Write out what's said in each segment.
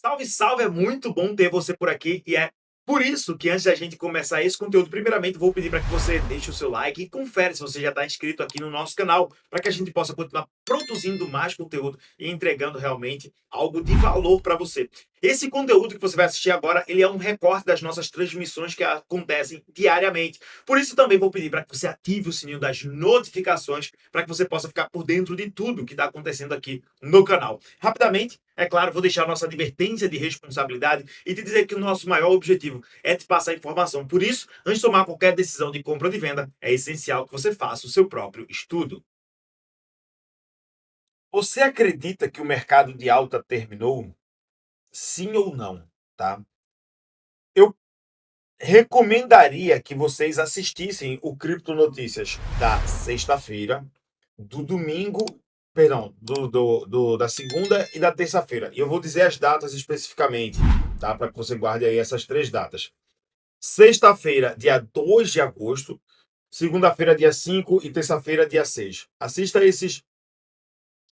Salve, salve! É muito bom ter você por aqui e é por isso que antes da gente começar esse conteúdo, primeiramente vou pedir para que você deixe o seu like e confere se você já está inscrito aqui no nosso canal, para que a gente possa continuar produzindo mais conteúdo e entregando realmente algo de valor para você. Esse conteúdo que você vai assistir agora, ele é um recorte das nossas transmissões que acontecem diariamente. Por isso também vou pedir para que você ative o sininho das notificações, para que você possa ficar por dentro de tudo que está acontecendo aqui no canal. Rapidamente, é claro, vou deixar a nossa advertência de responsabilidade e te dizer que o nosso maior objetivo é te passar informação. Por isso, antes de tomar qualquer decisão de compra ou de venda, é essencial que você faça o seu próprio estudo. Você acredita que o mercado de alta terminou? Sim ou não? Tá? Eu recomendaria que vocês assistissem o Cripto Notícias da sexta-feira, do domingo, perdão, da segunda e da terça-feira. E eu vou dizer as datas especificamente, tá? Para que você guarde aí essas três datas. Sexta-feira, dia 2 de agosto, segunda-feira, dia 5 e terça-feira, dia 6. Assista esses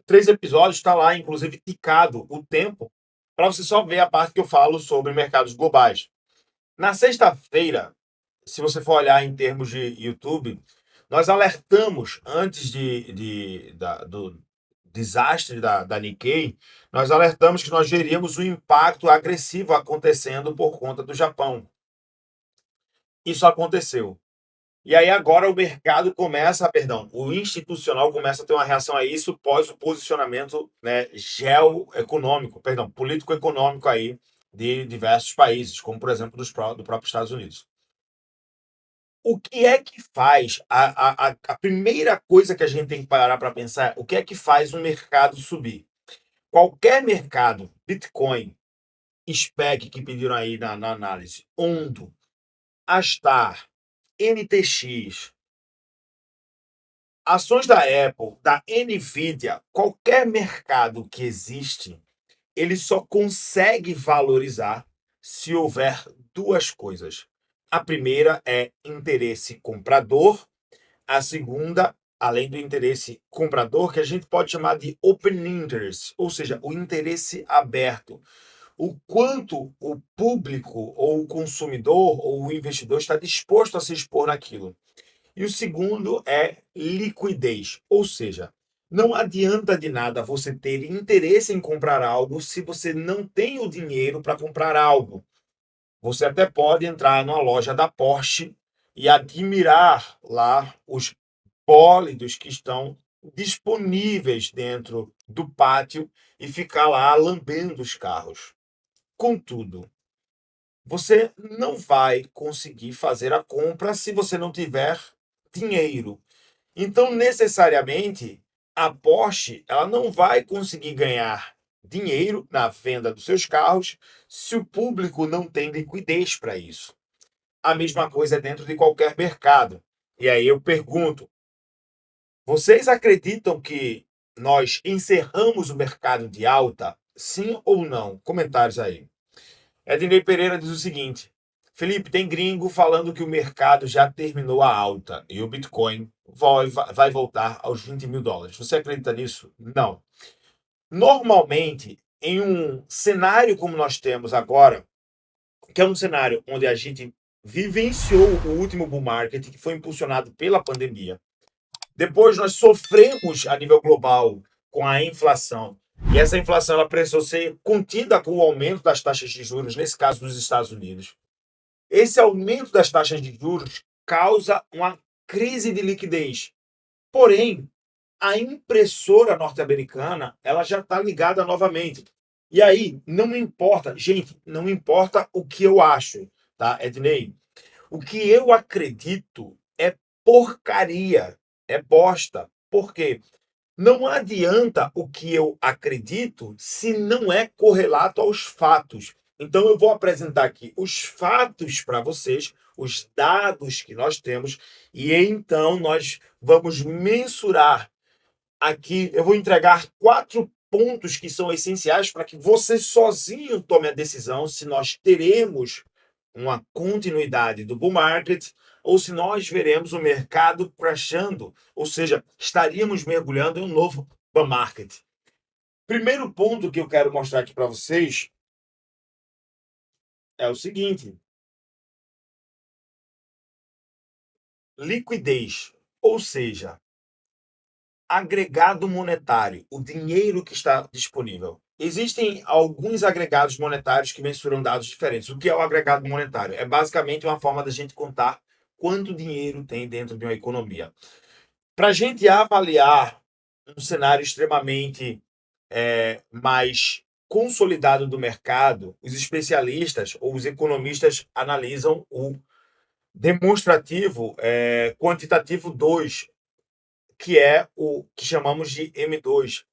três episódios, está lá, inclusive, ticado o tempo, para você só ver a parte que eu falo sobre mercados globais. Na sexta-feira, se você for olhar em termos de YouTube, nós alertamos antes do desastre da Nikkei, nós alertamos que nós veríamos um impacto agressivo acontecendo por conta do Japão. Isso aconteceu. E aí agora o mercado começa, perdão, o institucional começa a ter uma reação a isso pós o posicionamento, né, geoeconômico, perdão, político-econômico aí de diversos países, como por exemplo do próprio Estados Unidos. O que é que faz? A primeira coisa que a gente tem que parar para pensar é o que é que faz um mercado subir? Qualquer mercado, Bitcoin, SPEC que pediram aí na análise, Ondo, Astar, NTX, ações da Apple, da Nvidia, qualquer mercado que existe, ele só consegue valorizar se houver duas coisas. A primeira é interesse comprador, a segunda, além do interesse comprador, que a gente pode chamar de open interest, ou seja, o interesse aberto. O quanto o público ou o consumidor ou o investidor está disposto a se expor naquilo. E o segundo é liquidez, ou seja, não adianta de nada você ter interesse em comprar algo se você não tem o dinheiro para comprar algo. Você até pode entrar numa loja da Porsche e admirar lá os bólidos que estão disponíveis dentro do pátio e ficar lá lambendo os carros. Contudo, você não vai conseguir fazer a compra se você não tiver dinheiro. Então, necessariamente, a Porsche ela não vai conseguir ganhar dinheiro na venda dos seus carros se o público não tem liquidez para isso. A mesma coisa é dentro de qualquer mercado. E aí eu pergunto: vocês acreditam que nós encerramos o mercado de alta? Sim ou não? Comentários aí. Ednei Pereira diz o seguinte: Felipe, tem gringo falando que o mercado já terminou a alta e o Bitcoin vai voltar aos 20 mil dólares. Você acredita nisso? Não. Normalmente, em um cenário como nós temos agora, que é um cenário onde a gente vivenciou o último bull market, que foi impulsionado pela pandemia, depois nós sofremos a nível global com a inflação. E essa inflação ela precisou ser contida com o aumento das taxas de juros, nesse caso dos Estados Unidos. Esse aumento das taxas de juros causa uma crise de liquidez. Porém, a impressora norte-americana ela já está ligada novamente. E aí, não importa, gente, não importa o que eu acho, tá, Ednei? O que eu acredito é porcaria, é bosta. Por quê? Não adianta o que eu acredito se não é correlato aos fatos. Então eu vou apresentar aqui os fatos para vocês, os dados que nós temos, e então nós vamos mensurar aqui. Eu vou entregar 4 pontos que são essenciais para que você sozinho tome a decisão se nós teremos uma continuidade do bull market ou se nós veremos o mercado crashando, ou seja, estaríamos mergulhando em um novo bull market. Primeiro ponto que eu quero mostrar aqui para vocês é o seguinte: liquidez, ou seja, agregado monetário, o dinheiro que está disponível. Existem alguns agregados monetários que mensuram dados diferentes. O que é o agregado monetário? É basicamente uma forma da gente contar quanto dinheiro tem dentro de uma economia. Para a gente avaliar um cenário extremamente mais consolidado do mercado, os especialistas ou os economistas analisam o demonstrativo quantitativo 2, que é o que chamamos de M2.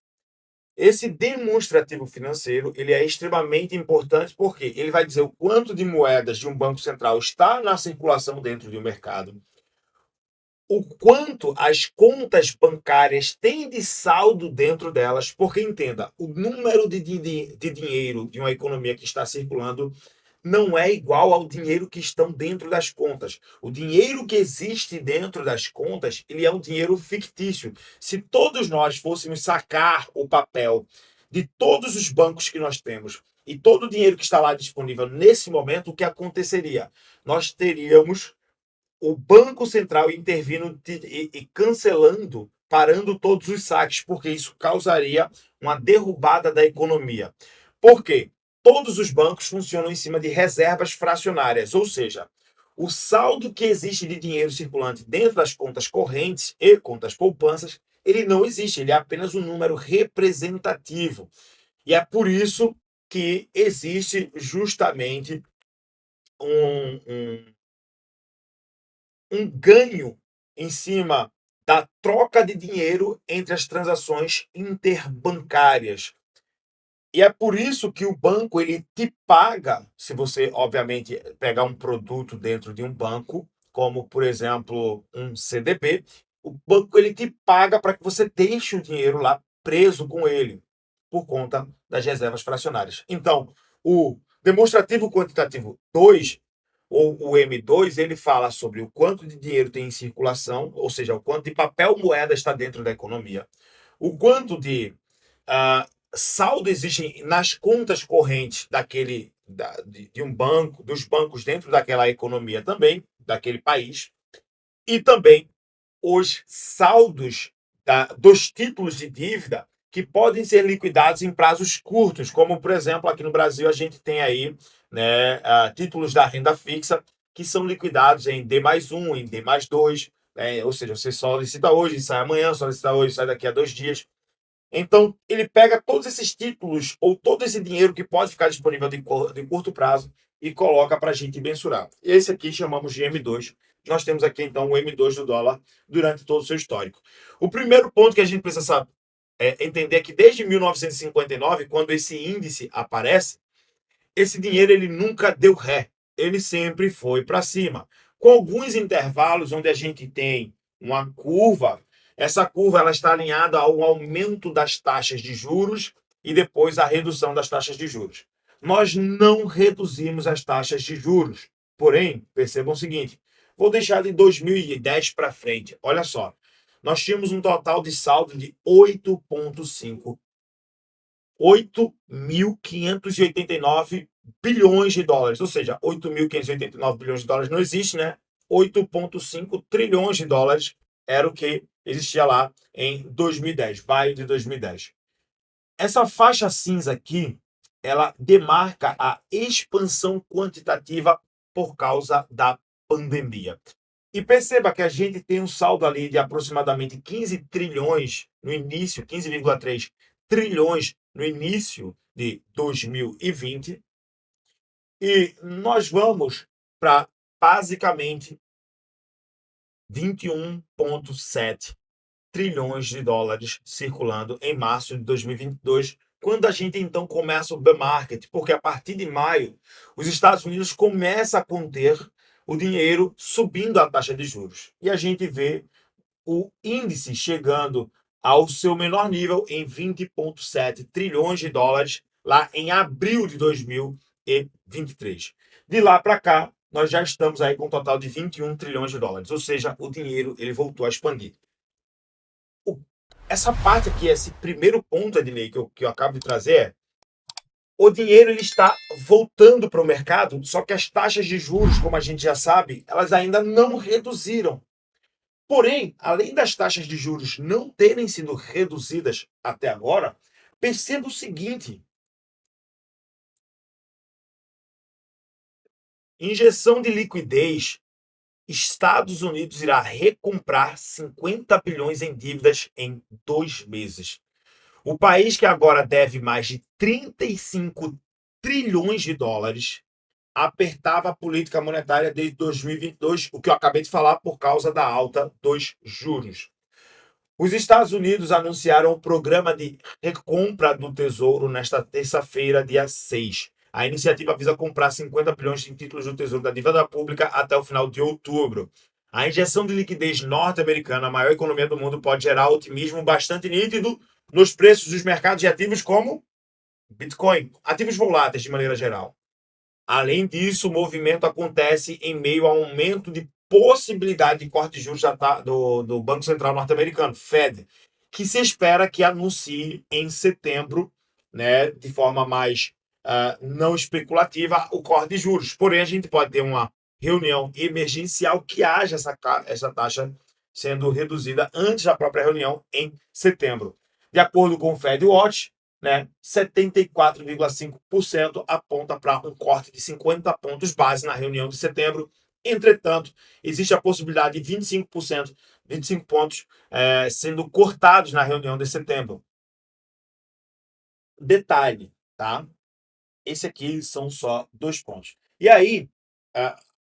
Esse demonstrativo financeiro ele é extremamente importante porque ele vai dizer o quanto de moedas de um banco central está na circulação dentro do mercado, o quanto as contas bancárias têm de saldo dentro delas, porque entenda, o número de dinheiro de uma economia que está circulando não é igual ao dinheiro que estão dentro das contas. O dinheiro que existe dentro das contas, ele é um dinheiro fictício. Se todos nós fôssemos sacar o papel de todos os bancos que nós temos e todo o dinheiro que está lá disponível nesse momento, o que aconteceria? Nós teríamos o Banco Central intervindo e cancelando, parando todos os saques, porque isso causaria uma derrubada da economia. Por quê? Todos os bancos funcionam em cima de reservas fracionárias, ou seja, o saldo que existe de dinheiro circulante dentro das contas correntes e contas poupanças, ele não existe, ele é apenas um número representativo. E é por isso que existe justamente um ganho em cima da troca de dinheiro entre as transações interbancárias. E é por isso que o banco ele te paga, se você obviamente pegar um produto dentro de um banco, como por exemplo um CDB, o banco ele te paga para que você deixe o dinheiro lá preso com ele, por conta das reservas fracionárias. Então, o demonstrativo quantitativo 2 ou o M2, ele fala sobre o quanto de dinheiro tem em circulação, ou seja, o quanto de papel moeda está dentro da economia, o quanto de saldo existe nas contas correntes de um banco, dos bancos dentro daquela economia também, daquele país, e também os saldos dos títulos de dívida que podem ser liquidados em prazos curtos, como, por exemplo, aqui no Brasil a gente tem aí, né, títulos da renda fixa que são liquidados em D+1, em D+2, né, ou seja, você solicita hoje, sai amanhã, solicita hoje, sai daqui a 2 dias. Então, ele pega todos esses títulos ou todo esse dinheiro que pode ficar disponível de curto prazo e coloca para a gente mensurar. Esse aqui chamamos de M2. Nós temos aqui, então, o M2 do dólar durante todo o seu histórico. O primeiro ponto que a gente precisa entender é que desde 1959, quando esse índice aparece, esse dinheiro ele nunca deu ré. Ele sempre foi para cima. Com alguns intervalos onde a gente tem uma curva, essa curva ela está alinhada ao aumento das taxas de juros e depois a redução das taxas de juros. Nós não reduzimos as taxas de juros. Porém, percebam o seguinte, vou deixar de 2010 para frente. Olha só, nós tínhamos um total de saldo de 8,589 bilhões de dólares, ou seja, 8.589 bilhões de dólares não existe, né? 8,5 trilhões de dólares era o que existia lá em 2010, maio de 2010. Essa faixa cinza aqui, ela demarca a expansão quantitativa por causa da pandemia. E perceba que a gente tem um saldo ali de aproximadamente 15 trilhões no início, 15,3 trilhões no início de 2020. E nós vamos para basicamente 21,7 trilhões de dólares circulando em março de 2022, quando a gente então começa o bear market, porque a partir de maio os Estados Unidos começam a conter o dinheiro subindo a taxa de juros. E a gente vê o índice chegando ao seu menor nível em 20,7 trilhões de dólares lá em abril de 2023. De lá para cá, nós já estamos aí com um total de 21 trilhões de dólares, ou seja, o dinheiro ele voltou a expandir. Essa parte aqui, esse primeiro ponto, Ednei, que eu acabo de trazer, o dinheiro ele está voltando para o mercado, só que as taxas de juros, como a gente já sabe, elas ainda não reduziram. Porém, além das taxas de juros não terem sido reduzidas até agora, perceba o seguinte: injeção de liquidez, Estados Unidos irá recomprar 50 bilhões em dívidas em 2 meses. O país que agora deve mais de 35 trilhões de dólares apertava a política monetária desde 2022, o que eu acabei de falar por causa da alta dos juros. Os Estados Unidos anunciaram o programa de recompra do Tesouro nesta terça-feira, dia 6. A iniciativa visa comprar 50 bilhões de títulos do Tesouro da dívida pública até o final de outubro. A injeção de liquidez norte-americana, a maior economia do mundo, pode gerar otimismo bastante nítido nos preços dos mercados de ativos como Bitcoin, ativos voláteis de maneira geral. Além disso, o movimento acontece em meio a um aumento de possibilidade de corte de juros do Banco Central norte-americano, Fed, que se espera que anuncie em setembro, né, de forma mais não especulativa, o corte de juros. Porém, a gente pode ter uma reunião emergencial que haja essa taxa sendo reduzida antes da própria reunião em setembro. De acordo com o Fed Watch, né, 74,5% aponta para um corte de 50 pontos base na reunião de setembro. Entretanto, existe a possibilidade de 25%, 25 pontos sendo cortados na reunião de setembro. Detalhe, tá? Esse aqui são só 2 pontos. E aí,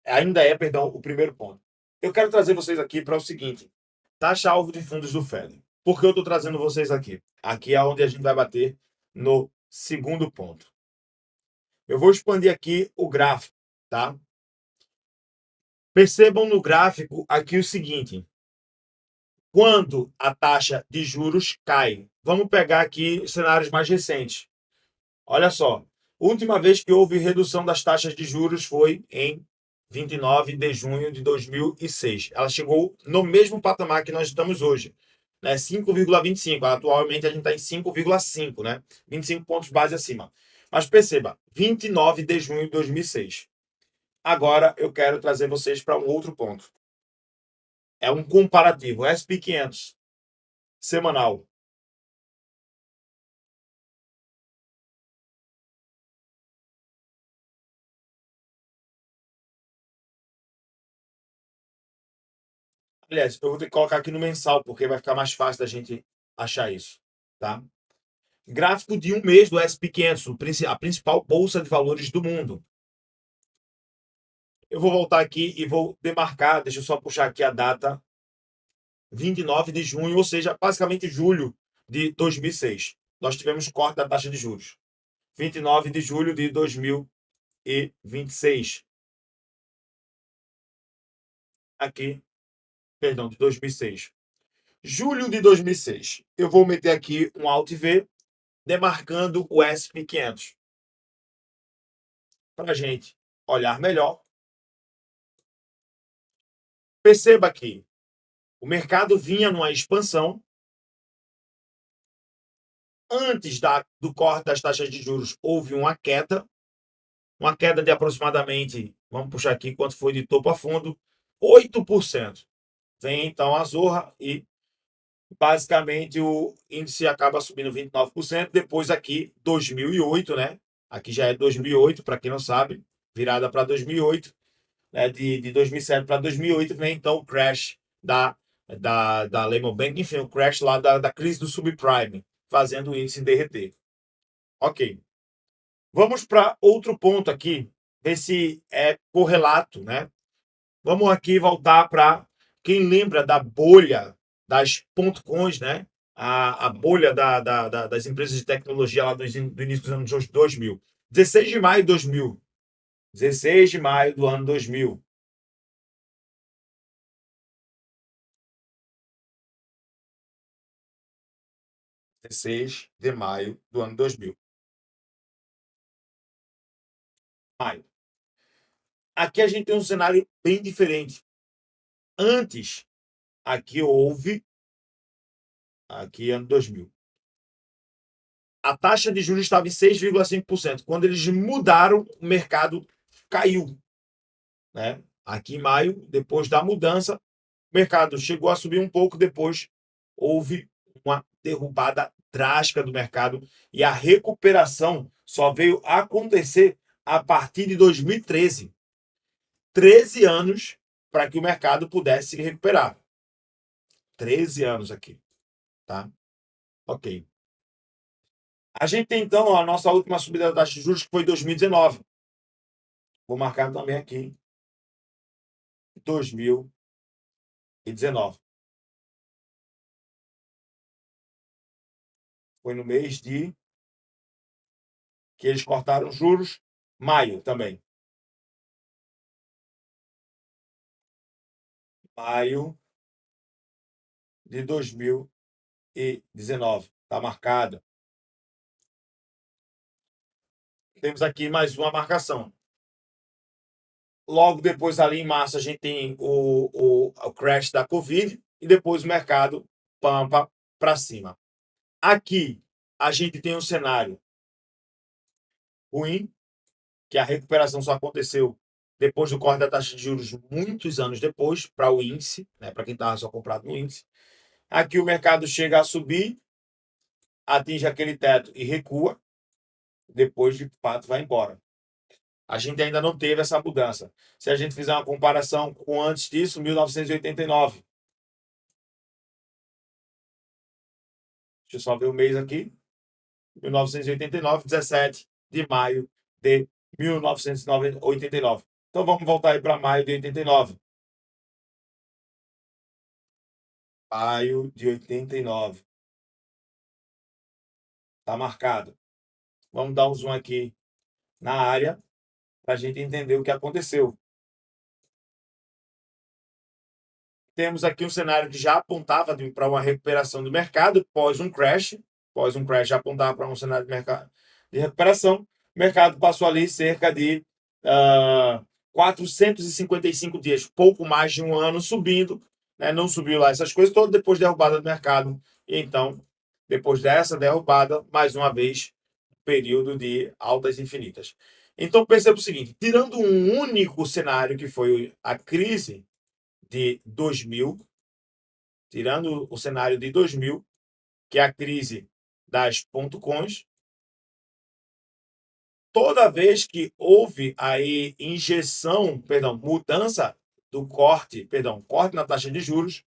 ainda perdão, o primeiro ponto. Eu quero trazer vocês aqui para o seguinte: taxa-alvo de fundos do Fed. Por que eu estou trazendo vocês aqui? Aqui é onde a gente vai bater no segundo ponto. Eu vou expandir aqui o gráfico, tá? Percebam no gráfico aqui o seguinte: quando a taxa de juros cai, vamos pegar aqui cenários mais recentes. Olha só, última vez que houve redução das taxas de juros foi em 29 de junho de 2006. Ela chegou no mesmo patamar que nós estamos hoje, né? 5,25. Atualmente a gente está em 5,5, né? 25 pontos base acima. Mas perceba, 29 de junho de 2006. Agora eu quero trazer vocês para um outro ponto. É um comparativo, S&P 500, semanal. Aliás, eu vou ter que colocar aqui no mensal, porque vai ficar mais fácil da gente achar isso, tá? Gráfico de um mês do S&P 500, a principal bolsa de valores do mundo. Eu vou voltar aqui e vou demarcar, deixa eu só puxar aqui a data, 29 de junho, ou seja, basicamente julho de 2006. Nós tivemos corte da taxa de juros. 29 de julho de 2026. Aqui, perdão, de 2006. Julho de 2006. Eu vou meter aqui um Alt V, demarcando o S&P 500. Para a gente olhar melhor. Perceba que o mercado vinha numa expansão. Antes do corte das taxas de juros, houve uma queda de aproximadamente, vamos puxar aqui quanto foi de topo a fundo, 8%. Vem então a Zorra e basicamente o índice acaba subindo 29%. Depois aqui, 2008, né? Aqui já é 2008, para quem não sabe, virada para 2008, né? De 2007 para 2008 vem então o crash da Lehman Bank, enfim, o crash lá da crise do subprime, fazendo o índice derreter. Ok. Vamos para outro ponto aqui, ver se é correlato, né? Vamos aqui voltar para quem lembra da bolha das .coins, né? A bolha das empresas de tecnologia lá do início dos anos 2000. 16 de maio de 2000. 16 de maio do ano 2000. 16 de maio do ano 2000. Maio. Aqui a gente tem um cenário bem diferente. Antes, aqui houve, aqui ano 2000. a taxa de juros estava em 6,5%. Quando eles mudaram, o mercado caiu, né? Aqui em maio, depois da mudança, o mercado chegou a subir um pouco, depois houve uma derrubada drástica do mercado e a recuperação só veio acontecer a partir de 2013. 13 anos para que o mercado pudesse se recuperar. 13 anos aqui, tá? Ok. A gente tem, então, a nossa última subida da taxa de juros, que foi em 2019. Vou marcar também aqui 2019. Foi no mês de que eles cortaram juros, maio também. Maio de 2019. Está marcado. Temos aqui mais uma marcação. Logo depois, ali em março, a gente tem o crash da Covid e depois o mercado pampa para cima. Aqui, a gente tem um cenário ruim, que a recuperação só aconteceu depois do corte da taxa de juros, muitos anos depois, para o índice, né, para quem estava só comprado no índice. Aqui o mercado chega a subir, atinge aquele teto e recua, depois de fato vai embora. A gente ainda não teve essa mudança. Se a gente fizer uma comparação com antes disso, 1989. Deixa eu só ver o mês aqui. 1989, 17 de maio de 1989. Então vamos voltar aí para maio de 89. Maio de 89. Está marcado. Vamos dar um zoom aqui na área para a gente entender o que aconteceu. Temos aqui um cenário que já apontava para uma recuperação do mercado pós um crash. Pós um crash já apontava para um cenário de mercado de recuperação. O mercado passou ali cerca de 455 dias, pouco mais de um ano subindo, né? Não subiu lá essas coisas todas depois da derrubada do mercado. E então, depois dessa derrubada, mais uma vez, período de altas infinitas. Então, perceba o seguinte: tirando um único cenário que foi a crise de 2000, tirando o cenário de 2000, que é a crise das .coins, toda vez que houve aí mudança do corte na taxa de juros,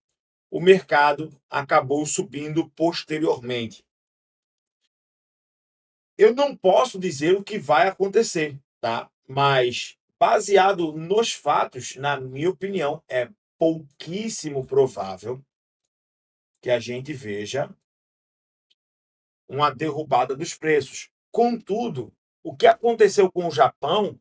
o mercado acabou subindo posteriormente. Eu não posso dizer o que vai acontecer, tá? Mas baseado nos fatos, na minha opinião, é pouquíssimo provável que a gente veja uma derrubada dos preços. Contudo, o que aconteceu com o Japão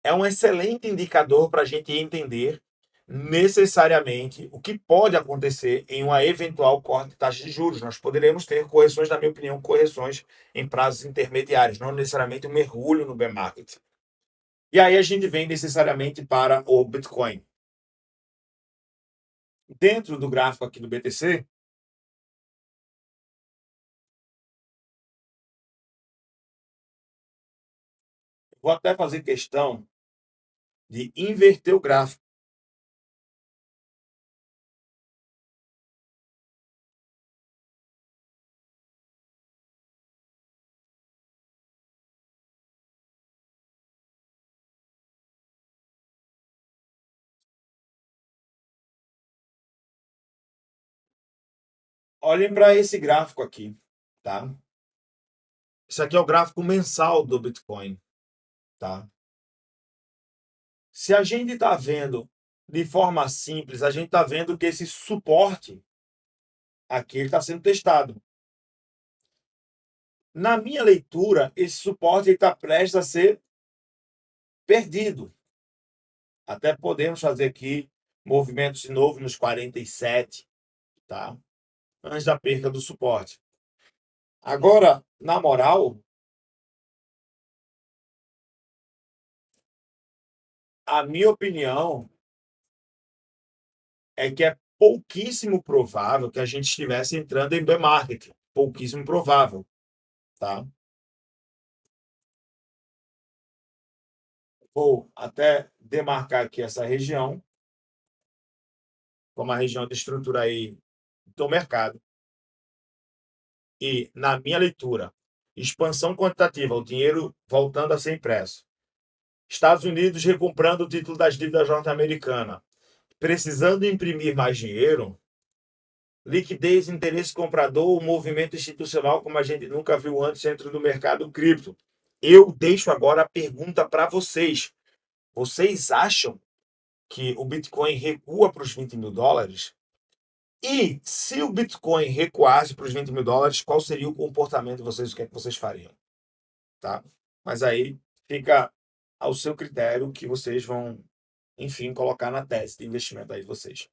é um excelente indicador para a gente entender necessariamente o que pode acontecer em uma eventual corte de taxa de juros. Nós poderemos ter correções, na minha opinião, correções em prazos intermediários, não necessariamente um mergulho no bear market. E aí a gente vem necessariamente para o Bitcoin. Dentro do gráfico aqui do BTC, vou até fazer questão de inverter o gráfico. Olhem para esse gráfico aqui, tá? Isso aqui é o gráfico mensal do Bitcoin, tá? Se a gente está vendo de forma simples, a gente está vendo que esse suporte aqui está sendo testado. Na minha leitura, esse suporte está prestes a ser perdido. Até podemos fazer aqui movimentos de novo nos 47, tá? Antes da perda do suporte. Agora, na moral, a minha opinião é que é pouquíssimo provável que a gente estivesse entrando em bear market. Pouquíssimo provável, tá? Vou até demarcar aqui essa região como a região de estrutura aí do mercado. E, na minha leitura, expansão quantitativa, o dinheiro voltando a ser impresso. Estados Unidos recomprando o título das dívidas norte-americanas, precisando imprimir mais dinheiro, liquidez, interesse comprador, o movimento institucional como a gente nunca viu antes dentro do mercado cripto. Eu deixo agora a pergunta para vocês. Vocês acham que o Bitcoin recua para os 20 mil dólares? E se o Bitcoin recuasse para os 20 mil dólares, qual seria o comportamento de vocês? O que é que vocês fariam? Tá? Mas aí fica ao seu critério que vocês vão, enfim, colocar na tese de investimento aí de vocês.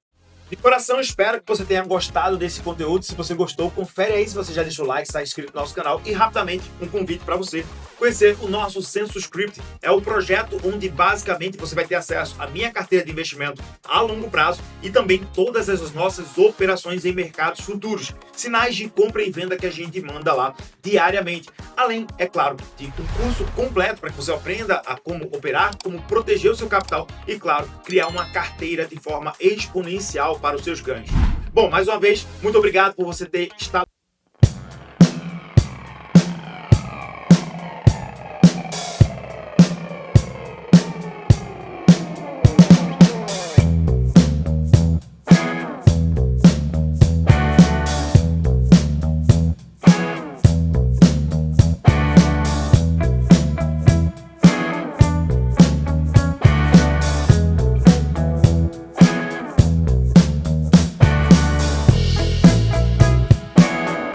De coração, espero que você tenha gostado desse conteúdo. Se você gostou, confere aí se você já deixou o like, está inscrito no nosso canal. E rapidamente, um convite para você conhecer o nosso Census Script. É o projeto onde basicamente você vai ter acesso à minha carteira de investimento a longo prazo e também todas as nossas operações em mercados futuros. Sinais de compra e venda que a gente manda lá diariamente. Além, é claro, de um curso completo para que você aprenda a como operar, como proteger o seu capital e, claro, criar uma carteira de forma exponencial para os seus ganhos. Bom, mais uma vez, muito obrigado por você ter estado